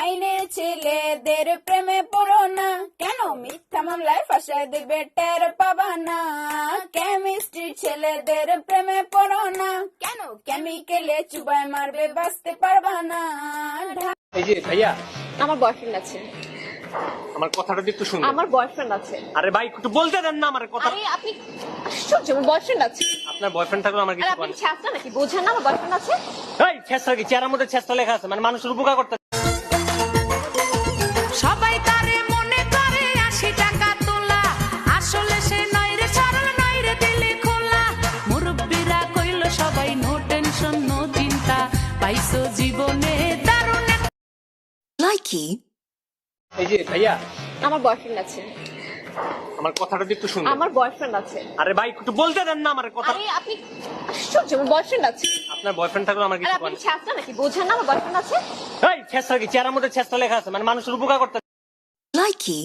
আইনের ছেলেদের প্রেমে পড়ো না, কেন মিথ্যা মামলায় ফাঁসায় দিবে টের পাবা না। কেমিস্ট্রি ছেলেদের প্রেমে পড়ো না, কেন কেমিক্যালে চুবাই মারবে বাঁচতে পারবা না। এই যে ভাইয়া, আমার বয়ফ্রেন্ড আছে। আমার কথাটা একটু শুনুন। আমার বয়ফ্রেন্ড আছে। আরে ভাই একটু বলতে দেন না আমার কথা। আরে আপনি আশ্চর্য, আমার বয়ফ্রেন্ড আছে। আপনার বয়ফ্রেন্ড থাকলে আমার আরে কিছু আপনি বলেন। ছাত্র নাকি, বোঝেন না আমার বয়ফ্রেন্ড আছে? এই ছেঁচড়া কি চেহারার মধ্যে ছেঁচড়া লেখা আছে, মানে মানুষের উপকার করতে। সবাই তারে মনে করে ৮০ টাকা তোলা, আসলে সে নয় রে সরল, নয় রে দিলে খোলা। মুরব্বীরা কইল সবাই নো টেনশন নো চিন্তা, পাইছো জীবনে দারুণ লাইকি। এই যে ভাইয়া, আমার বয়ফ্রেন্ড আছে। আমার কথাটা একটু শুনুন। আমার বয়ফ্রেন্ড আছে। আরে ভাই একটু বলতে দেন না আমার কথা। আরে আপনি আশ্চর্য, আমার বয়ফ্রেন্ড আছে। আপনার বয়ফ্রেন্ড থাকলে আমার আরে কিছু আপনি বলেন। ছাত্র নাকি, বোঝেন না আমার বয়ফ্রেন্ড আছে? এই ছেঁচড়া কি চেহারার মধ্যে ছেঁচড়া লেখা আছে, মানে মানুষের উপকার করতে। লাইকি।